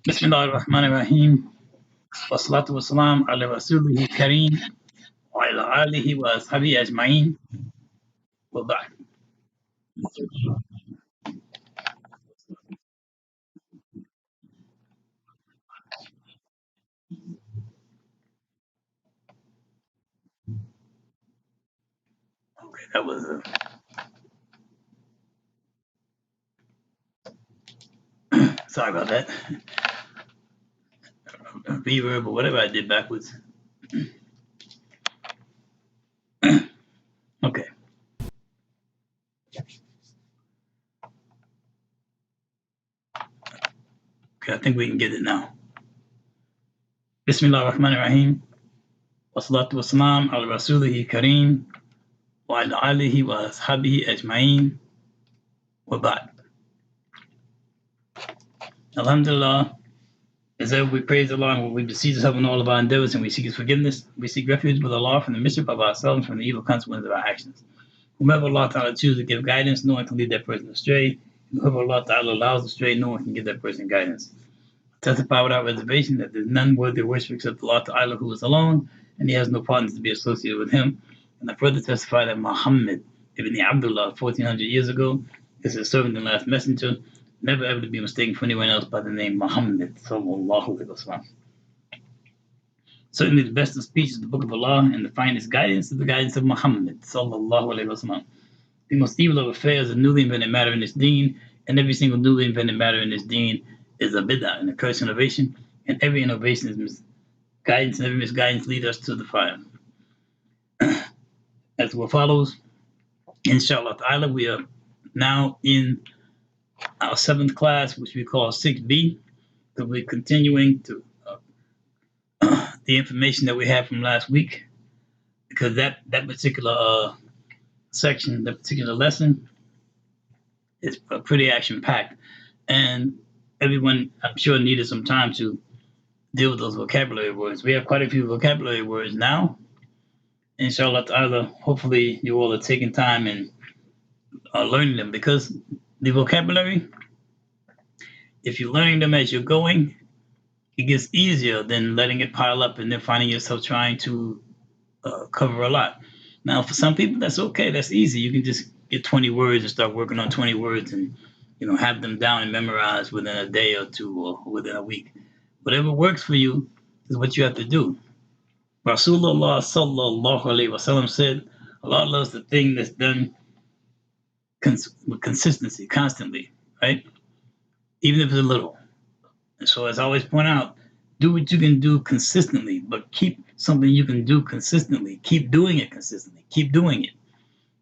Bismillah ar-Rahman ar-Rahim. Wassalatu wassalam ala rasulihi kareem wa ala alihi wa ashabihi ajma'in. Wa ba'd. Okay, that was sorry about that. Reverb or whatever I did backwards. Okay. Okay, I think we can get it now. Bismillah ar-Rahman ar-Rahim. Wassalatu wassalam ala rasulihi kareem wa ala alihi wa ashabihi ajma'in. Wa ba'd. Alhamdulillah. As ever, we praise Allah and we beseech His help in all of our endeavors, and we seek His forgiveness. We seek refuge with Allah from the mischief of ourselves and from the evil consequences of our actions. Whomever Allah Ta'ala chooses to give guidance, no one can lead that person astray. And whoever Allah Ta'ala allows astray, no one can give that person guidance. I testify without reservation that there's none worthy of worship except Allah Ta'ala, who is alone, and He has no partners to be associated with Him. And I further testify that Muhammad ibn Abdullah, 1400 years ago, is His servant and last messenger, never ever to be mistaken for anyone else by the name Muhammad sallallahu alaihi wasallam. Certainly the best of speech is the book of Allah, and the finest guidance is the guidance of Muhammad sallallahu alaihi wasallam. The most evil of affairs is a newly invented matter in this deen, and every single newly invented matter in this deen is a bid'ah, an accursed innovation, and every innovation is misguidance, and every misguidance leads us to the fire. As what follows, inshallah ta'ala, we are now in our 7th class, which we call 6B, because we're continuing to the information that we had from last week, because that particular section, that particular lesson is pretty action-packed, and everyone, I'm sure, needed some time to deal with those vocabulary words. We have quite a few vocabulary words now. Inshallah ta'ala, hopefully you all are taking time and learning them, because the vocabulary, if you're learning them as you're going, it gets easier than letting it pile up and then finding yourself trying to cover a lot. Now, for some people, that's okay. That's easy. You can just get 20 words and start working on 20 words and have them down and memorized within a day or two or within a week. Whatever works for you is what you have to do. Rasulullah sallallahu alaihi wasallam said, Allah loves the thing that's done with consistency, constantly, right? Even if it's a little. And so, as I always point out, do what you can do consistently, but keep something you can do consistently. Keep doing it consistently. Keep doing it.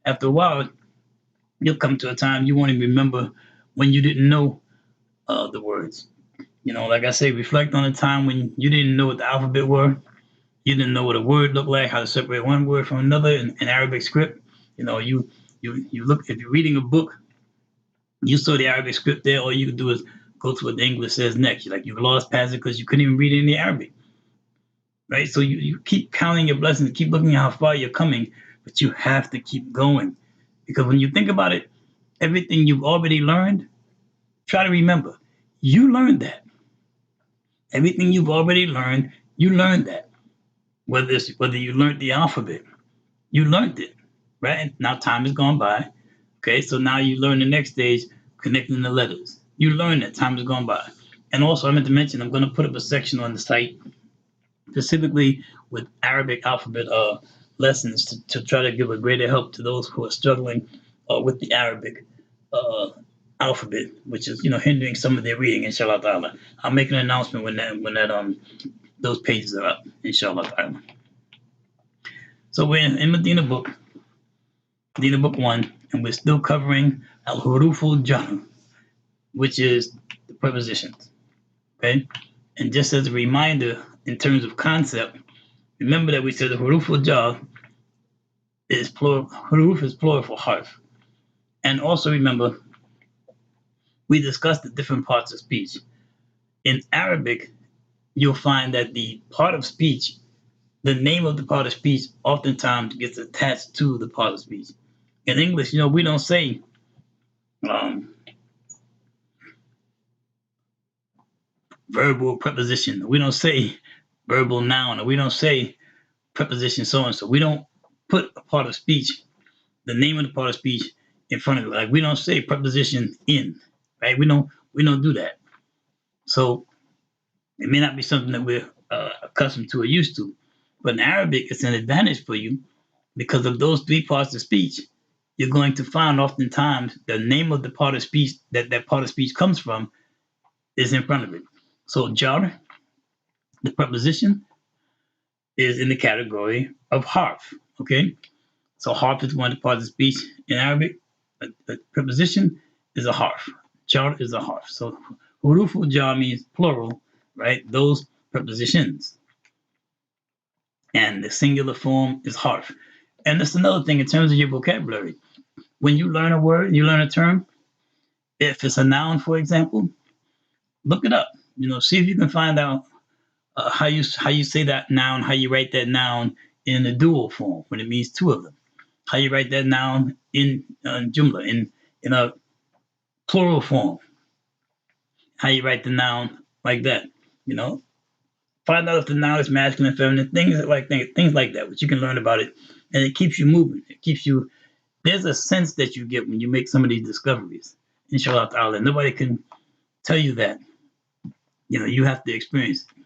After a while, you'll come to a time you won't even remember when you didn't know the words. Like I say, reflect on a time when you didn't know what the alphabet were. You didn't know what a word looked like, how to separate one word from another in Arabic script. You look, if you're reading a book, you saw the Arabic script there, all you could do is go to what the English says next. You've lost past it because you couldn't even read any Arabic, right? So you keep counting your blessings, keep looking at how far you're coming, but you have to keep going, because when you think about it, everything you've already learned, try to remember, you learned that. Everything you've already learned, you learned that. Whether you learned the alphabet, you learned it, right? Now time has gone by. Okay, so now you learn the next stage, connecting the letters. You learn that time has gone by. And also, I meant to mention, I'm going to put up a section on the site specifically with Arabic alphabet lessons to try to give a greater help to those who are struggling with the Arabic alphabet, which is hindering some of their reading. Inshallah ta'ala, I'll make an announcement when those pages are up. Inshallah ta'ala. So we're in Medina book 1, and we're still covering al-huruful jar, which is the prepositions. Okay? And just as a reminder, in terms of concept, remember that we said the huruf al-jar is plural. Huruf is plural for harf. And also remember, we discussed the different parts of speech. In Arabic, you'll find that the part of speech, the name of the part of speech, oftentimes gets attached to the part of speech. In English, we don't say verbal preposition. We don't say verbal noun, or we don't say preposition so and so. We don't put a part of speech, the name of the part of speech, in front of it. Like we don't say preposition in, right? We don't do that. So it may not be something that we're accustomed to or used to, but in Arabic, it's an advantage for you because of those three parts of speech. You're going to find oftentimes the name of the part of speech that part of speech comes from is in front of it. So jar, the preposition, is in the category of harf. Okay, so harf is one of the parts of speech in Arabic. A preposition is a harf. Jar is a harf. So huruful jar means plural, right? Those prepositions. And the singular form is harf. And that's another thing in terms of your vocabulary. When you learn a word, you learn a term, if it's a noun, for example, look it up. See if you can find out how you say that noun, how you write that noun in a dual form when it means two of them. How you write that noun in jumla, in a plural form. How you write the noun like that. Find out if the noun is masculine, feminine, things like that, which you can learn about it, and it keeps you moving. It keeps you. There's a sense that you get when you make some of these discoveries. Inshallah ta'ala, nobody can tell you that. You have to experience it.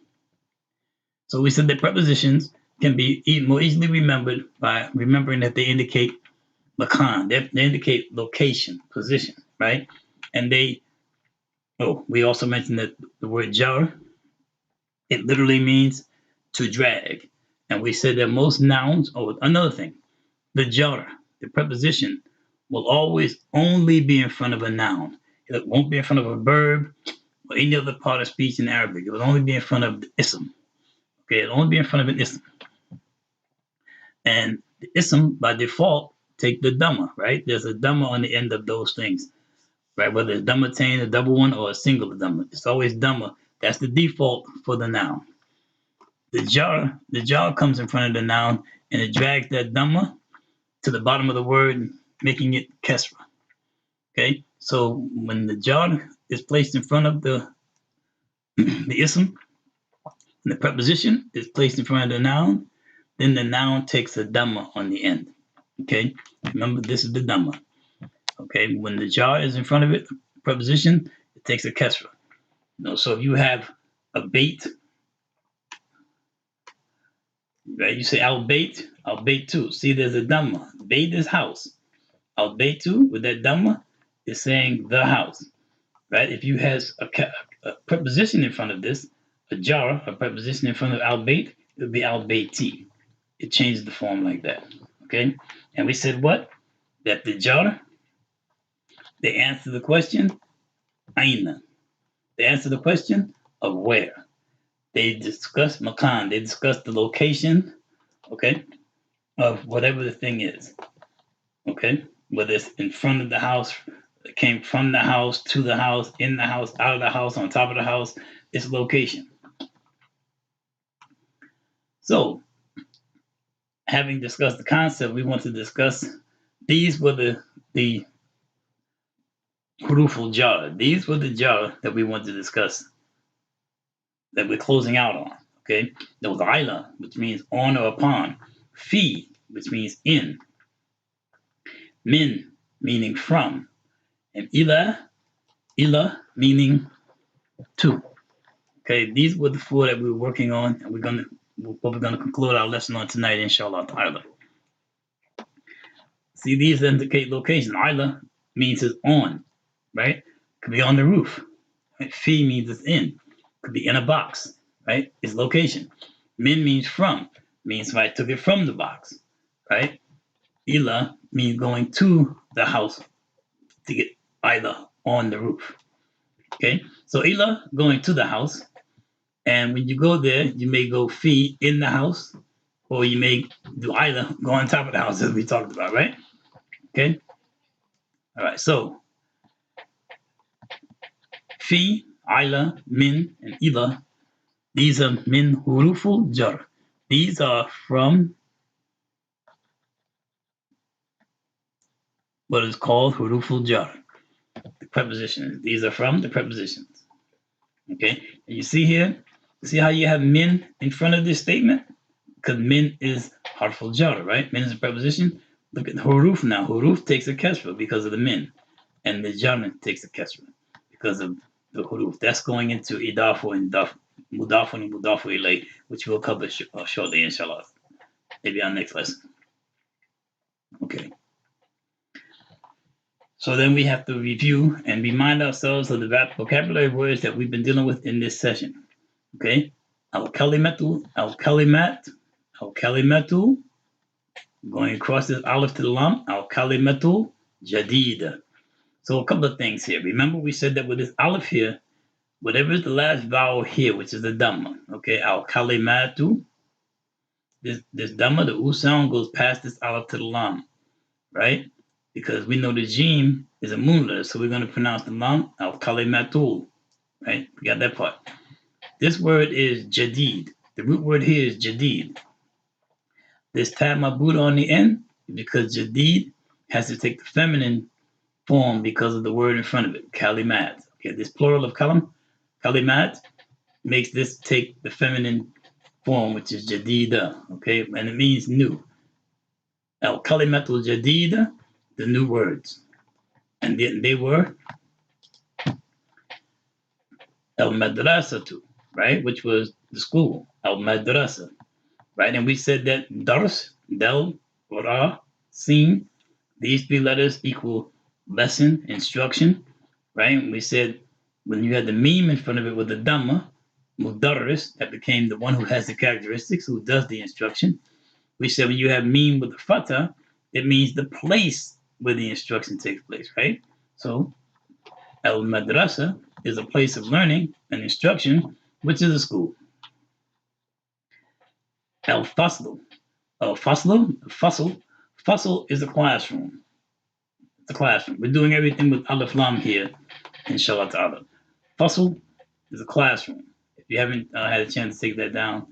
So we said that prepositions can be more easily remembered by remembering that they indicate makan. They indicate location, position, right? And we also mentioned that the word jar, it literally means to drag. And we said that most nouns, another thing, the jar, the preposition, will always only be in front of a noun. It won't be in front of a verb or any other part of speech in Arabic. It will only be in front of the ism. Okay, it'll only be in front of an ism. And the ism, by default, take the dhamma, right? There's a dhamma on the end of those things, right? Whether it's dhammatain, a double one, or a singular dhamma. It's always dhamma. That's the default for the noun. The jar comes in front of the noun, and it drags that dhamma to the bottom of the word, making it kesra. Okay, so when the jar is placed in front of the ism, and the preposition is placed in front of the noun, then the noun takes a dhamma on the end. Okay, remember this is the dhamma. Okay, when the jar is in front of it, preposition, it takes a kesra. So if you have a bait, right? You say al bait too. See, there's a dhamma. Bait is house. Al bait too with that dhamma is saying the house, right? If you have a preposition in front of this, a jar, a preposition in front of al bait, it would be al baiti. It changes the form like that. Okay, and we said what? That the jar, they answer the question, aina. They answer the question of where. They discuss makan. They discuss the location, okay, of whatever the thing is, okay, whether it's in front of the house, it came from the house, to the house, in the house, out of the house, on top of the house, its location. So, having discussed the concept, we want to discuss, these were the huruful jar. These were the jar that we want to discuss, that we're closing out on, okay? There was ila, which means on or upon, fi, which means in, min, meaning from, and ila meaning to. Okay, these were the four that we were working on, and we're gonna conclude our lesson on tonight, inshallah ta'ala. See, these indicate location. Ila means it's on, right? Could be on the roof. Right? Fi means it's in. Could be in a box, right? It's location. Min means from. Means if I took it from the box, right? Ila means going to the house to get Ila on the roof. Okay, so ila, going to the house. And when you go there, you may go fi in the house, or you may do ila, go on top of the house, as we talked about, right? Okay, all right, so fi, ila, min, and ila, these are min huruful jar. These are from what is called huruful jar, the prepositions. These are from the prepositions. Okay, and you see here, see how you have min in front of this statement? Because min is harful jar, right? Min is a preposition. Look at huruf now. Huruf takes a kasra because of the min, and the jar takes a kasra because of the huruf. That's going into idafu and mudafu and mudafu ilay, which we'll cover shortly, inshallah. Maybe our next lesson. Okay. So then we have to review and remind ourselves of the vocabulary words that we've been dealing with in this session. Okay. Al-kalimatu, al-kalimat, al-kalimatu, going across this aleph to the lam, al-kalimatu jadida. So a couple of things here. Remember we said that with this aleph here, whatever is the last vowel here, which is the dhamma, okay, al-kalimatu, this dhamma, the u sound goes past this aleph to the lam, right? Because we know the jim is a moon letter, so we're going to pronounce the lam al-kalimatul, right? We got that part. This word is jadid. The root word here is jadid. This tab mabud on the end, because jadid has to take the feminine form because of the word in front of it, kalimat. Okay, this plural of kalimat, makes this take the feminine form, which is jadida, okay, and it means new. Al-kalimatul jadida, the new words. And they were al-madrasatu, right, which was the school, al-madrasa, right? And we said that dars, del, ra, sin, these three letters equal lesson, instruction, right? And we said when you had the meme in front of it with the dhamma, mudarris, that became the one who has the characteristics, who does the instruction. We said when you have meme with the fatah, it means the place where the instruction takes place, right? So al-madrasa is a place of learning and instruction, which is a school. Al-fasl, fasl is a classroom. It's a classroom. We're doing everything with alif lam here, inshallah ta'ala. Fasl is a classroom. If you haven't had a chance to take that down,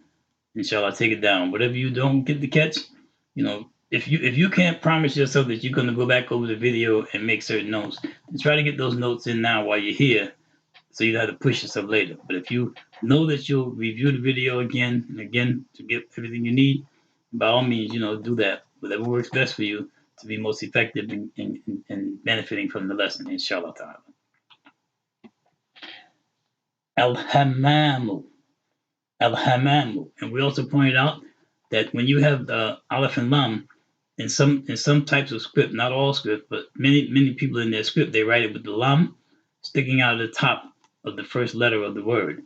inshallah, take it down. Whatever you don't get to catch, if you can't promise yourself that you're going to go back over the video and make certain notes, then try to get those notes in now while you're here, so you don't have to push yourself later. But if you know that you'll review the video again and again to get everything you need, by all means, do that. Whatever works best for you to be most effective in benefiting from the lesson, inshallah ta'ala. Al-Hamamu. Al-Hamamu. And we also pointed out that when you have the Aleph and Lam, in some types of script, not all script, but many people in their script, they write it with the Lam sticking out of the top of the first letter of the word.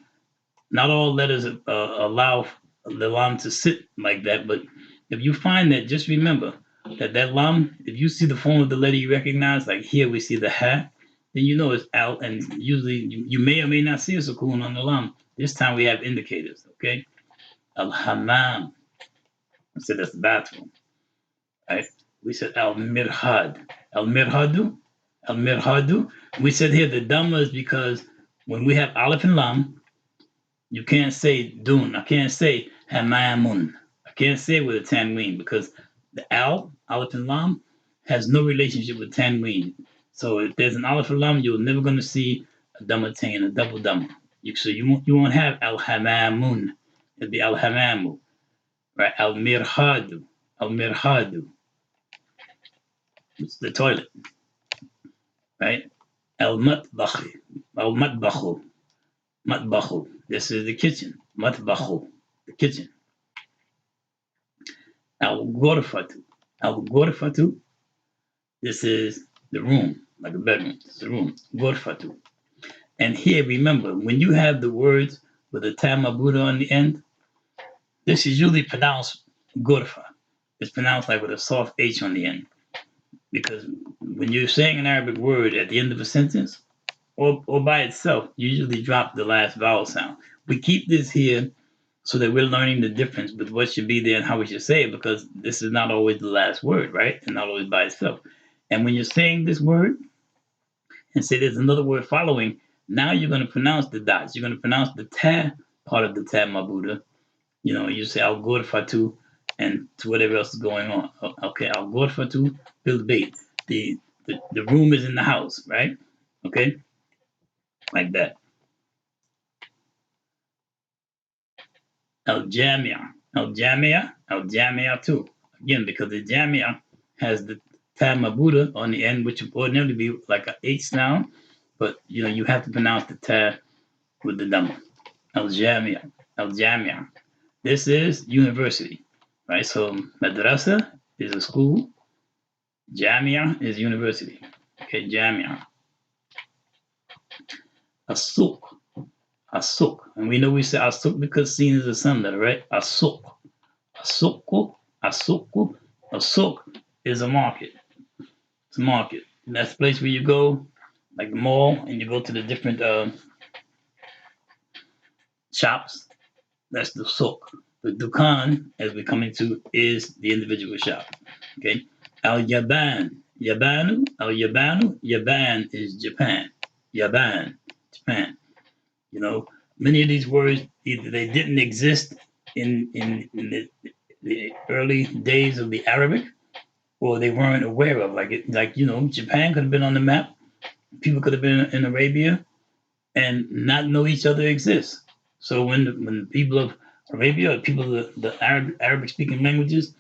Not all letters allow the Lam to sit like that, but if you find that, just remember that Lam, if you see the form of the letter you recognize, like here we see the Ha, then you know it's Al, and usually you may or may not see a sukun on the Lam. This time we have indicators, okay? Al-Hammam. So that's the bathroom, right? We said Al-Mirhad. Al-Mirhadu. Al-Mirhadu. We said here the Dhamma is because when we have Aleph and Lam, you can't say Dun. I can't say Hamamun. I can't say it with a tanween because the Aleph and Lam, has no relationship with tanween. So if there's an Aleph and Lam, you're never going to see a Dhammatain, a double Dhamma. So you won't have Al-Hamamun. It'll be Al-Hamamu. Right? Al-Mirhadu. Al-Mirhadu. It's the toilet. Right? Al-Matbakhi. Al-Matbakhu. Matbakhu. This is the kitchen. Matbakhu. The kitchen. Al-Ghurfatu. Al-Ghurfatu. This is the room, like a bedroom. It's a room. Ghurfatu. And here, remember, when you have the words with a tam mabuda on the end, this is usually pronounced ghurfa. It's pronounced like with a soft H on the end. Because when you're saying an Arabic word at the end of a sentence, or by itself usually drop the last vowel sound. We keep this here so that we're learning the difference with what should be there and how we should say it, because this is not always the last word, right? And not always by itself. And when you're saying this word and say there's another word following, now you're going to pronounce the dots. You're going to pronounce the ta part of the ta mabuda. You say al ghurfatu and to whatever else is going on. Okay, al ghurfatu bil bayt. The room is in the house, right? Okay, like that. Al jamia, al jamia, al jamia too. Again, because the jamia has the ta mabuda on the end, which would ordinarily be like a H sound, but you have to pronounce the ta with the dhamma. Al jamia, al jamia. This is university, right? So madrasa is a school. Jamia is university. Okay, Jamia. Asuk. Asuk. And we know we say Asuk because seen is a sun letter, right? Asuk. Asuku. Asuku. Asuk is a market. It's a market. And that's the place where you go, like the mall, and you go to the different shops. That's the souk. The dukan, as we come into, is the individual shop. Okay. Al Yaban. Yabanu. Al Yabanu. Yaban is Japan. Yaban. Japan. Many of these words either they didn't exist in the early days of the Arabic, or they weren't aware of. Japan could have been on the map. People could have been in Arabia and not know each other exists. So when the people of Arabia, or people of the Arabic speaking languages,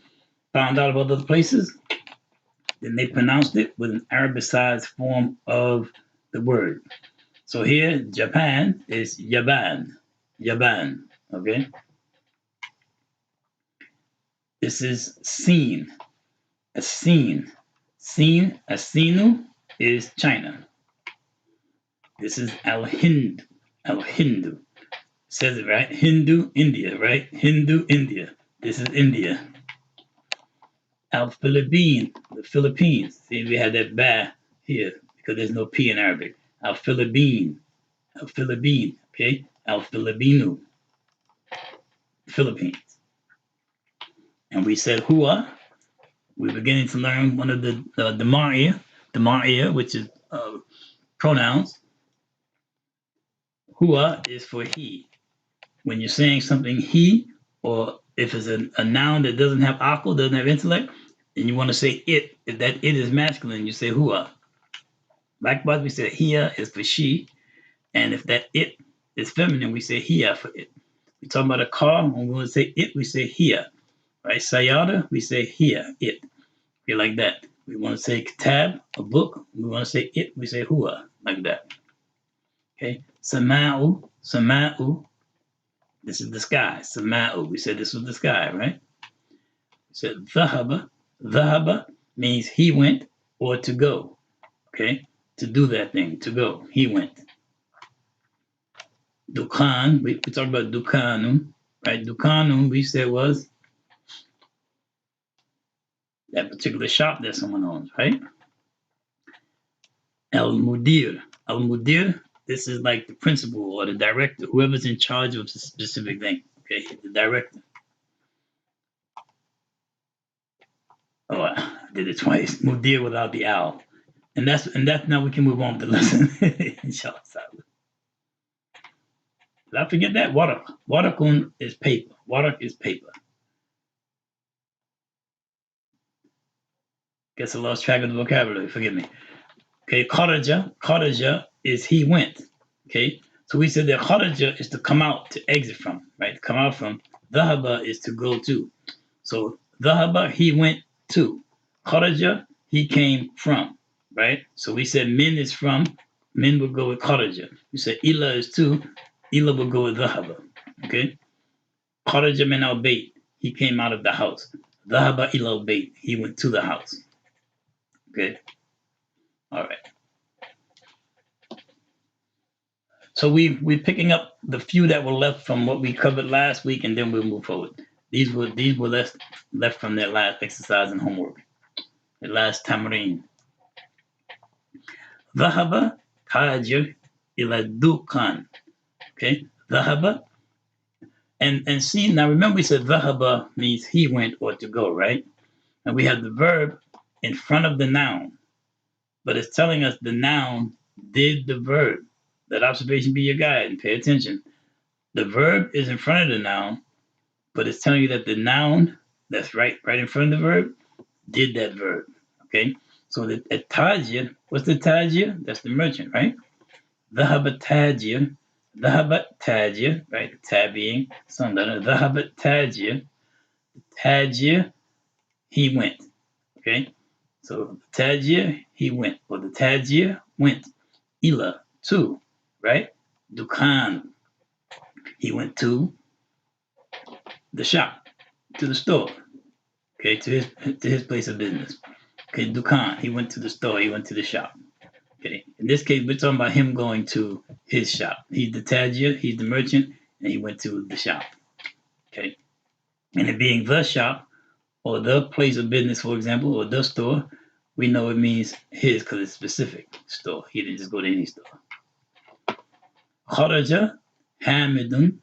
found out about other places, then they pronounced it with an Arabicized form of the word. So here, Japan is Yaban. Yaban. Okay? This is seen. A seen. Seen, a sinu is China. This is Al-Hind. Al-Hindu. Says it right. Hindu, India, right? Hindu, India. This is India. Al-Philippine, the Philippines. See, we had that ba here because there's no P in Arabic. Al-Philippine. Al-Philippine. Okay? Al-Filipino. Philippines. And we said hua. We're beginning to learn one of the Demaria, which is pronouns. Hua is for he. When you're saying something he, or if it's a noun that doesn't have akal, doesn't have intellect, and you want to say it, if that it is masculine, you say hua. Likewise, we say hia is for she, and if that it is feminine, we say hia for it. We talk about a car, when we want to say it, we say hia. Right? Sayada, we say hia, it. Be like that. We want to say kitab, a book. We want to say it, we say hua, like that. Okay? Sama'u, sama'u. This is the sky. Sama'u. We said this was the sky, right? We said dhahaba. Dhahaba means he went or to go. Okay? To do that thing, to go. He went. Dukan, we talked about dukanum, right? Dukanum, we said was that particular shop that someone owns, right? Al-Mudir. Al-Mudir, this is like the principal or the director, whoever's in charge of a specific thing. Okay, the director. Oh, I did it twice. Mudir without the al. And that's now we can move on to the lesson. Inshallah. Did I forget that? Warak. Warakun is paper. Warak is paper. Guess I lost track of the vocabulary. Forgive me. Okay, kharaja. Kharaja is he went. Okay, so we said that kharaja is to come out, to exit from, right? Come out from. Dhahaba is to go to. So dhahaba, he went to. Kharaja, he came from, right? So we said min is from. Min would go with kharaja. We said ila is to. Ila would go with dhahaba. Okay. Kharaja min al bayt. He came out of the house. Dhahaba ila al bayt. He went to the house. Okay. All right. So we're picking up the few that were left from what we covered last week, and then we'll move forward. These were left from their last exercise and homework, the last tamreen. Dhahaba tajir ila dukan. Okay, dhahaba. And see, now remember we said dhahaba means he went or to go, right? And we have the verb in front of the noun, but it's telling us the noun did the verb. Let observation be your guide and pay attention. The verb is in front of the noun, but it's telling you that the noun that's right in front of the verb did that verb. Okay, so the tajir, what's the tajir? That's the merchant, right? ذهب التاجر, ذهب التاجر, right? The tab being some letter. ذهب التاجر, tajir, he went. Okay, so the tajir, he went, or the tajir went. Ila, to, right? Dukan, he went to the shop, to the store. Okay, to his place of business. Okay, Dukan, he went to the store, he went to the shop. Okay, in this case, we're talking about him going to his shop. He's the tajir, he's the merchant, and he went to the shop. Okay, and it being the shop or the place of business, for example, or the store, we know it means his because it's specific store. He didn't just go to any store. خرج حامد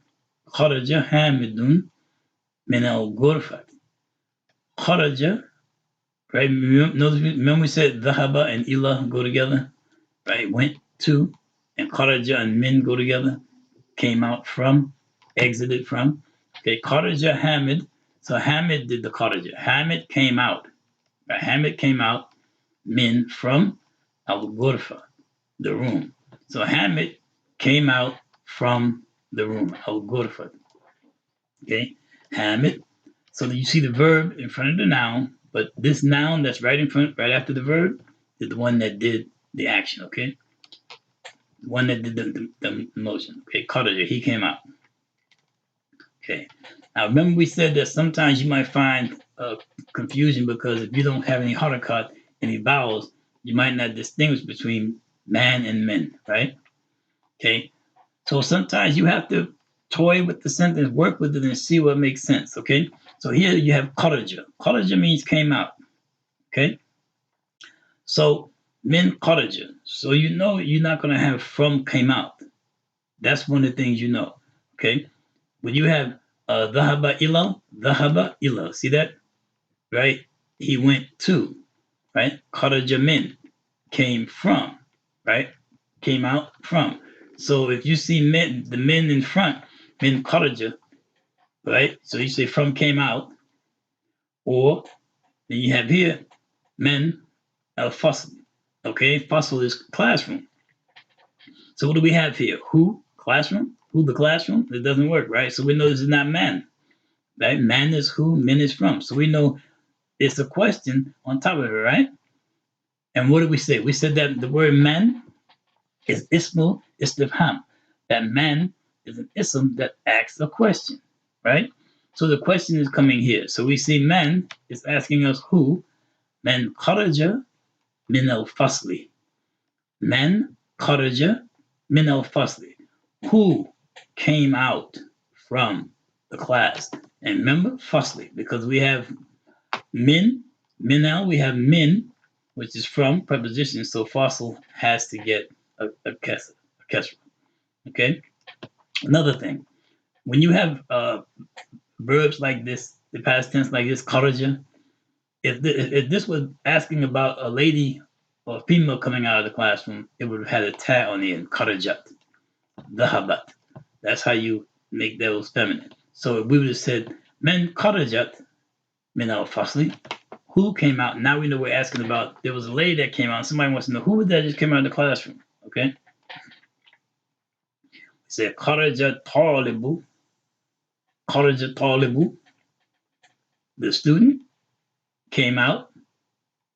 خرج حامد من الغرفة. خرج, right? Remember we said ذهب and ila go together, right? Went to, and kharaja and min go together. Came out from, exited from. Okay, kharaja Hamid. So Hamid did the kharaja. Hamid came out. Right? Hamid came out, min from al-ghurfa, the room. So Hamid came out from the room, al-ghurfa. Okay, Hamid. So you see the verb in front of the noun, but this noun that's right in front, right after the verb, is the one that did the action. Okay, the one that did the motion. Okay, kharaja, he came out. Okay. Now remember we said that sometimes you might find confusion because if you don't have any harakat, any vowels, you might not distinguish between man and men, right? Okay. So sometimes you have to toy with the sentence, work with it, and see what makes sense. Okay. So here you have kharaja. Kharaja means came out. Okay. So min kharaja. So you know you're not going to have from came out. That's one of the things you know. Okay. When you have dhahaba ila, see that? Right? He went to, right? Kharaja min, came from, right? Came out from. So if you see men, the men in front, min kharaja, right? So you say from came out, or then you have here men al fasl. Okay, fasl is classroom. So what do we have here? Who? Classroom? Who the classroom? It doesn't work, right? So we know this is not man. Right? Man is who, men is from. So we know it's a question on top of it, right? And what did we say? We said that the word man is ismu istifham. That man is an ism that asks a question, right? So the question is coming here. So we see man is asking us who? Man kharaja min al fasli. Man kharaja min al fasli. Who came out from the class? And remember, fasli, because we have min, minal, we have min, which is from preposition, so fossil has to get a kesra. Okay? Another thing, when you have verbs like this, the past tense like this, kharaja, if this was asking about a lady or a female coming out of the classroom, it would have had a ta on the end, kharajat, dhahabat. That's how you make those feminine. So we would have said, men kharajat min al fasli. Who came out? Now we know we're asking about. There was a lady that came out. Somebody wants to know who was that just came out of the classroom. Okay. We say kharaja talibu. Kharaja talibu. The student came out.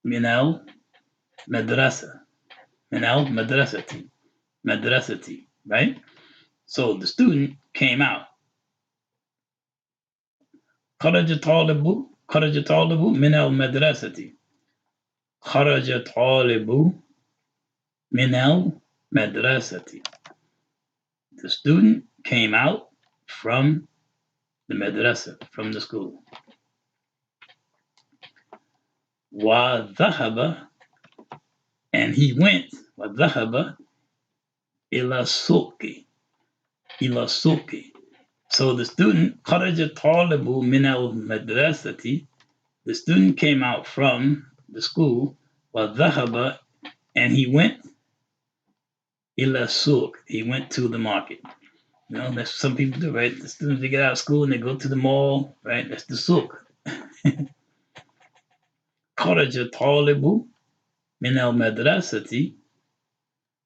Minal madrasa. Minal madrasati. Madrasati. Right. So the student came out. Kharaja talibu. Kharaja talibu minal madrasati. Kharaja talibu minal madrasati. The student came out from the madrasa, from the school. Wa dhahaba, and he went. Wa dhahaba, ila suqi, ila suqi. So the student, kharaja talibu min al-madrasati, the student came out from the school, wa dhahaba, and he went ila suq, he went to the market. You know, that's some people do, right? The students, they get out of school and they go to the mall, right? That's the suq. Kharaja talibu min al-madrasati,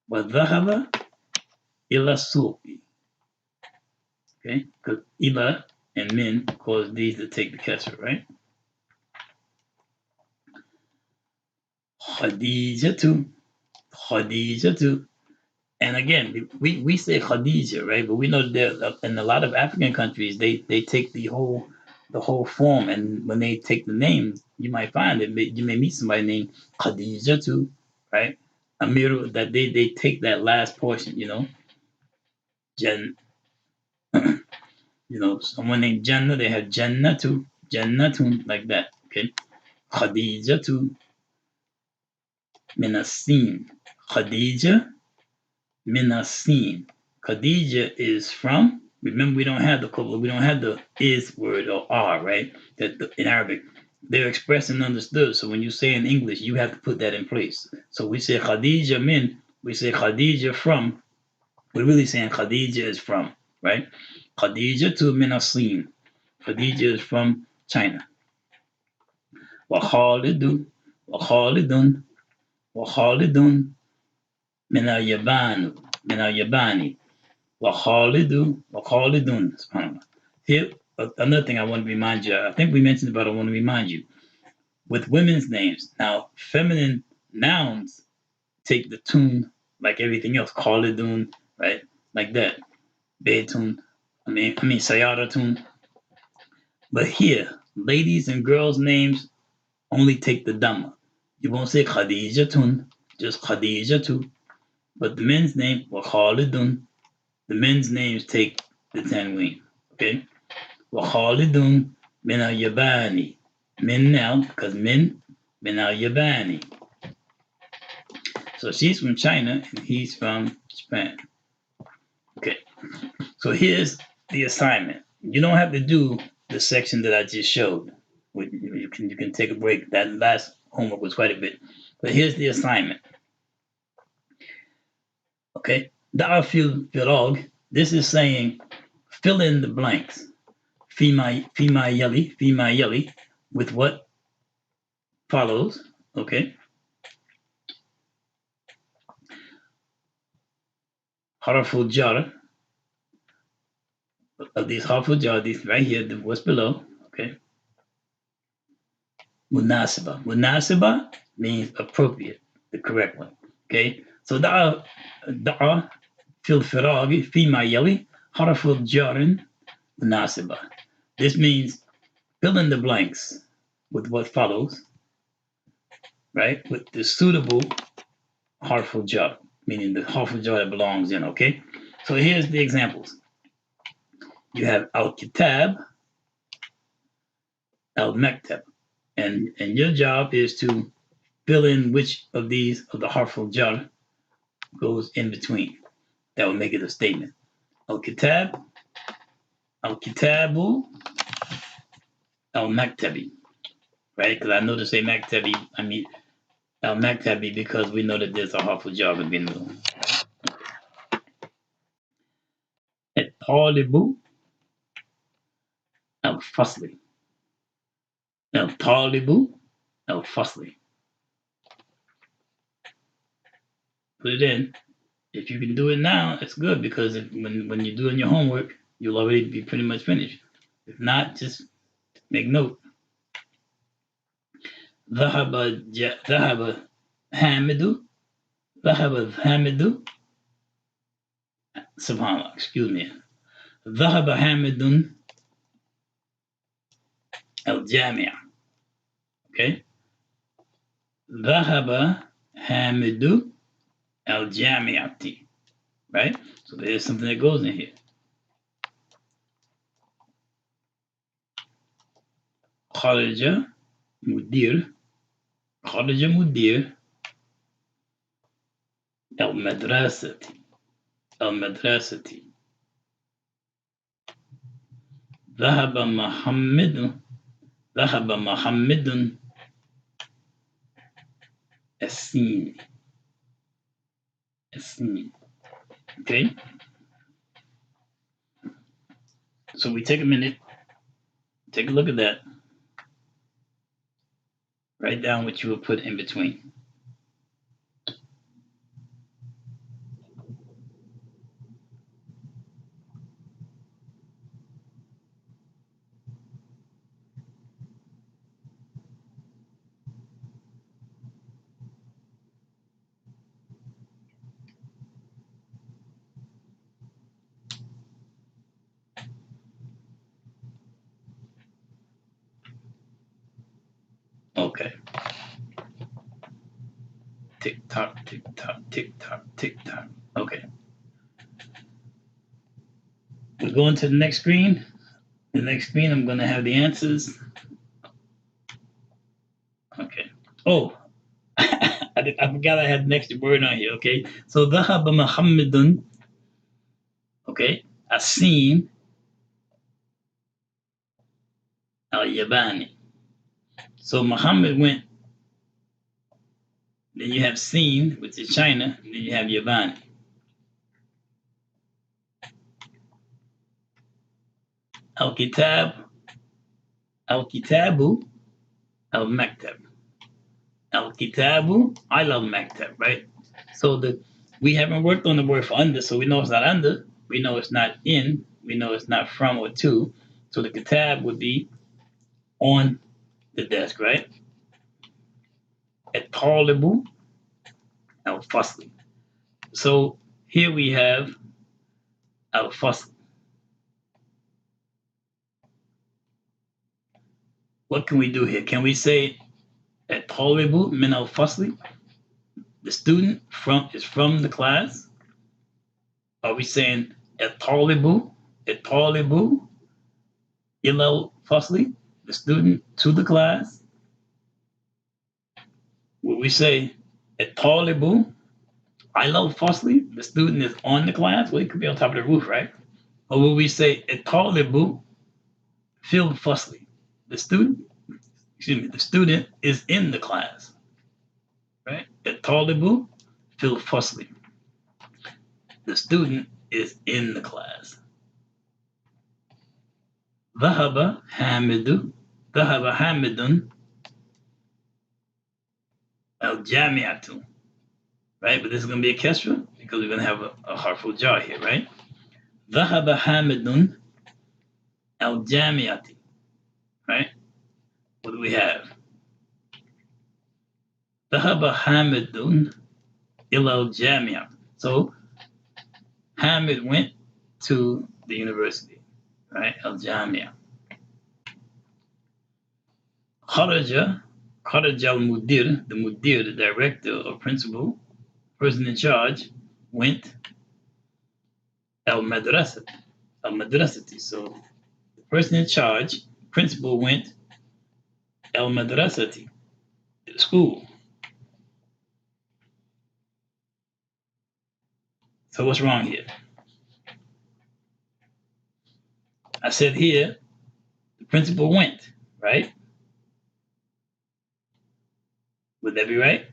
wa dhahaba ila suqi. Okay, because ila and min cause these to take the kesser, right? Khadijatu, Khadijatu. And again, we say Khadija, right? But we know that in a lot of African countries, they take the whole form, and when they take the name, you might find it. You may meet somebody named Khadijatu, right? Amiru, that they take that last portion, Jan, someone named Jannah, they have Jannatu, Jannatun, like that. Okay, Khadijatu Minasin, Khadija Minasin. Khadija is from. Remember, we don't have the is word or are, right? In Arabic, they're expressed and understood. So when you say in English, you have to put that in place. So we say Khadija min, we say Khadija from. We're really saying Khadija is from, right? Khadija to Minasin. Khadija is from China. Wa Khalidun, wa Khalidun, wa Khalidun min al-Yaban, min al-Yabani. Wakhalidun, subhanAllah. Here, another thing I want to remind you, I think we mentioned, but I want to remind you, with women's names, now, feminine nouns take the tune like everything else, Khalidun, right? Like that, Baytun, Sayadatun. But here, ladies and girls' names only take the Dhamma. You won't say Khadijatun, just Khadijatu. But the men's name, Wakhalidun, the men's names take the tanween. Okay? وخالد من الياباني. Min now, because min al-Yabani. So she's from China and he's from Japan. Okay, so here's the assignment. You don't have to do the section that I just showed. You can take a break. That last homework was quite a bit. But here's the assignment. Okay, Da'a fil firag. This is saying fill in the blanks. Fima yeli, with what follows. Okay. Harful jar of these harmful jar, these right here, what's below, okay? Munasiba. Munasiba means appropriate, the correct one, okay? So da'a fil firagi fi ma yali harful jarin munasiba. This means fill in the blanks with what follows, right? With the suitable harmful jar, meaning the harmful jar that belongs in, okay? So here's the examples. You have al-kitab, al-maktab. And your job is to fill in which of these of the harmful jar goes in between. That will make it a statement. Al-kitab, al-kitabu, al-maktabi. Right? Because I know to say maktabi, I mean al-maktabi, because we know that there's a harmful jar in the middle. Al-talibu, al-fasli. Al-talibu, al-fasli. Put it in. If you can do it now, it's good, because when you're doing your homework, you'll already be pretty much finished. If not, just make note. ذهب حامد ذهب حامد subhanallah, excuse me. ذهب حامد الجامع. Okay? ذهب حامد الجامعة. Right? So there's something that goes in here. خرج مدير خرج مدير المدرسة. المدرسة. ذهب محمد الصين. Okay, so we take a minute, take a look at that, write down what you will put in between. Okay. Tick tock, tick tock, tick tock, tick tock. Okay. We're going to the next screen. The next screen, I'm going to have the answers. Okay. Oh, I forgot I had an extra word on here. Okay. So ذهب محمد. Okay. الصين الياباني. So Muhammad went. Then you have Sin, which is China. And then you have Yabani. Al-Kitab, Al-Kitabu, Al-Maktab. Al-Kitabu, I love Maktab, right? So we haven't worked on the word for under, so we know it's not under. We know it's not in. We know it's not from or to. So the Kitab would be on the desk, right? At-Talibu, Al-Fasli. So here we have Al-Fasl. What can we do here? Can we say At-Talibu min Al-Fasli? The student is from the class? Are we saying At-Talibu ila Fasli, the student to the class? Would we say At-Talibu ila Fasli, the student is on the class? Well, it could be on top of the roof, right? Or would we say At-Talibu fil Fasli, the student is in the class, right? At-Talibu fil Fasli, the student is in the class. ذهب حامد الجامعة, right? But this is going to be a kesra because we're going to have a harful jar here, right? ذهب حامد الجامعة, right? What do we have? ذهب حامد إلى الجامعة. So Hamid went to the university, right? Al-Jamia. خرج المدير, the mudir, the director or principal, person in charge, went al-madrasati. So the person in charge, principal, went al-madrasati, to the school. So what's wrong here? I said here, the principal went, right? Would that be right?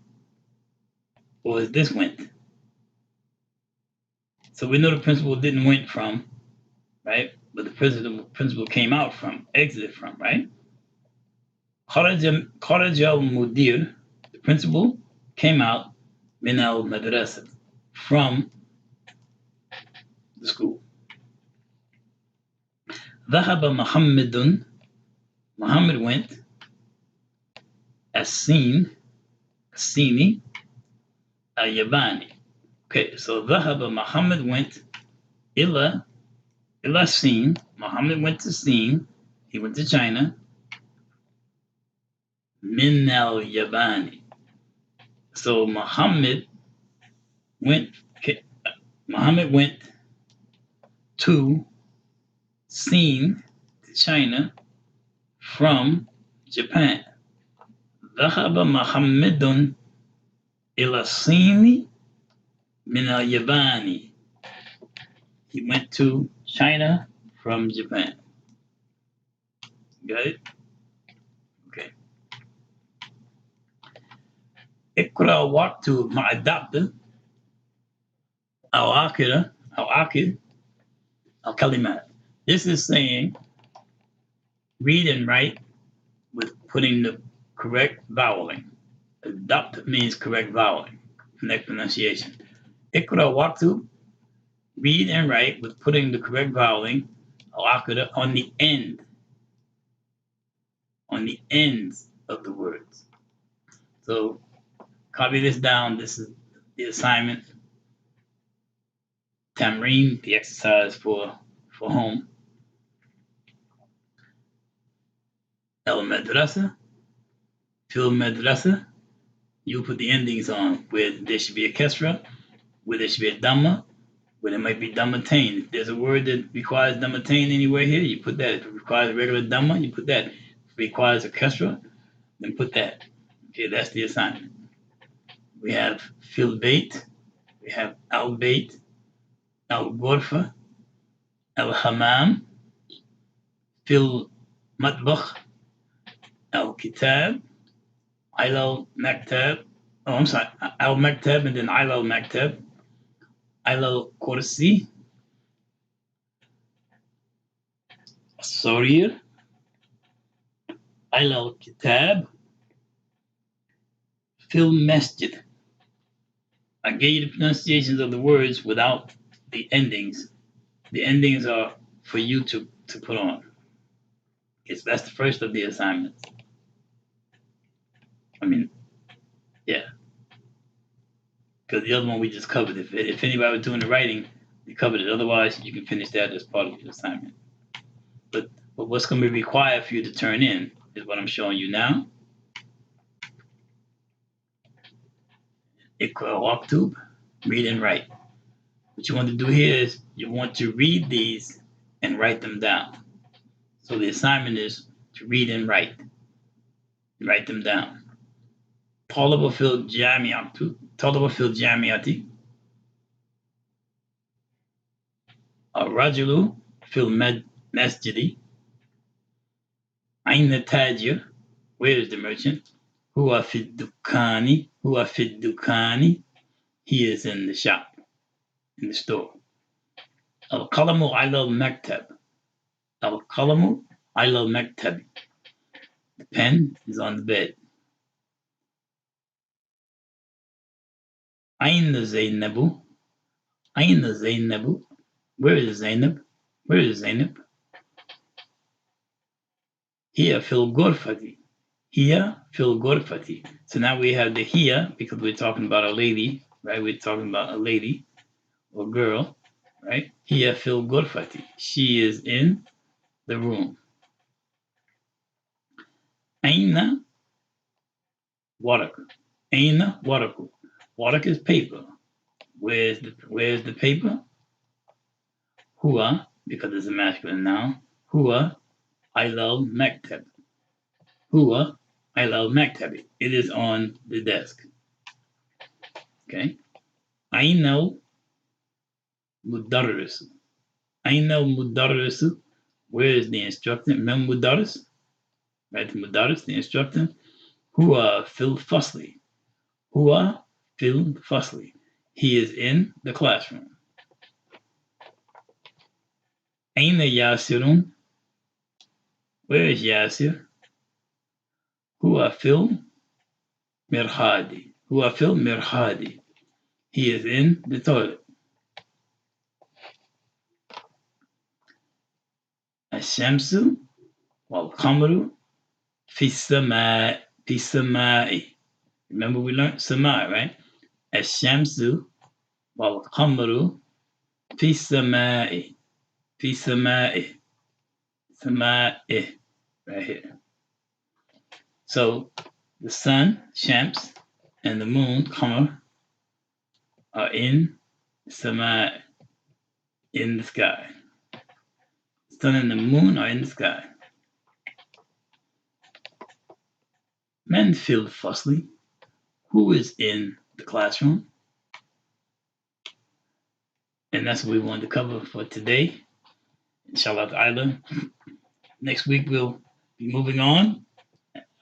Or is this went? So we know the principal didn't went from, right? But the principal came out from, exited from, right? خرج المدير, the principal came out من المدرسة, from the school. ذهب Muhammad went الصيني الياباني. Okay, so ذهب Muhammad went إلى الصين. Muhammad went to Sin. He went to China. من الياباني. So Muhammad went to Sin, to China, from Japan. ذهب محمد إلى الصين من اليابان. He went to China from Japan. Got it? Okay. اقرأ واكتب مع الدكتور أو الكلمات. This is saying read and write with putting the correct voweling. Adopt means correct voweling, correct pronunciation. اقرأ واكتب, read and write with putting the correct voweling on the ends of the words. So copy this down. This is the assignment. Tamreen, the exercise for home. Al-Madrasa, fil madrasa. You put the endings on where there should be a kesra, where there should be a dhamma, where there might be dhammatain. If there's a word that requires dhammatain anywhere here, you put that. If it requires a regular dhamma, you put that. If it requires a kesra, then put that. Okay, that's the assignment. We have fil bait, we have al bait, al ghurfa, al hamam, fil matbakh, al kitab, ilal maktab. Oh, I'm sorry, al maktab and then ilal maktab, ilal kursi, الصغير, ilal kitab, fil masjid. I gave you the pronunciations of the words without the endings. The endings are for you to put on. Okay, so that's the first of the assignments. I mean, yeah. Because the other one we just covered. If anybody was doing the writing, we covered it. Otherwise, you can finish that as part of the assignment. But what's going to be required for you to turn in is what I'm showing you now. Iqra waktub, read and write. What you want to do here is you want to read these and write them down. So the assignment is to read and write. Write them down. طلب في الجامعة الرجل في المسجد أين التاجر? Where is the merchant? هو في الدكان. He is in the shop, in the store. القلم على المكتب. The pen is on the bed. أين زينب? Where is Zainab? Here في الغرفة. So now we have the here because we're talking about a lady, right? We're talking about a lady or girl, right? Here في الغرفة. She is in the room. أين ورق? ورق is paper. Where's the paper? Huwa, because it's a masculine noun. Huwa ilal maktab. It is on the desk. Okay. Aina mudarris. Where is the instructor? Mem mudarris. Right, mudarris, the instructor. Huwa fil fasli. He is in the classroom. Aina Yasirun. Where is Yasir? Huwa fil mirhadi. He is in the toilet. Ashamsu wal qamaru fi samai. Remember we learned sama, right? Ashamsu wal qamaru fi samai. Samai. Right here. So the sun, Shams, and the moon, Qamar, are in Sama, in the sky. The sun and the moon are in the sky. Men fil fasli. Who is in the classroom? And that's what we wanted to cover for today. Inshallah ta'ala. Next week we'll be moving on.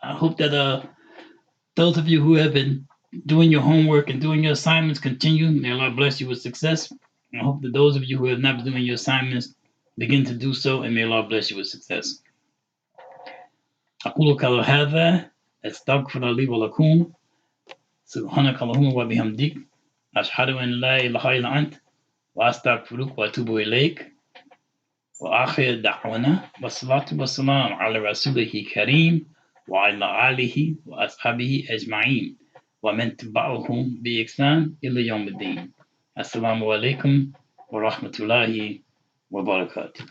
I hope that those of you who have been doing your homework and doing your assignments continue. May Allah bless you with success. I hope that those of you who have not been doing your assignments begin to do so, and may Allah bless you with success. أقول قولي هذا أستغفر لي ولكم سبحانك اللهم وبحمدك أشهد أن لا إله إلا أنت وأستغفرك وأتوب إليك وآخر دعوانا والصلاة والسلام على رسوله الكريم وعلى آله وأصحابه أجمعين ومن تبعهم بإحسان إلى يوم الدين. السلام عليكم ورحمة الله وبركاته.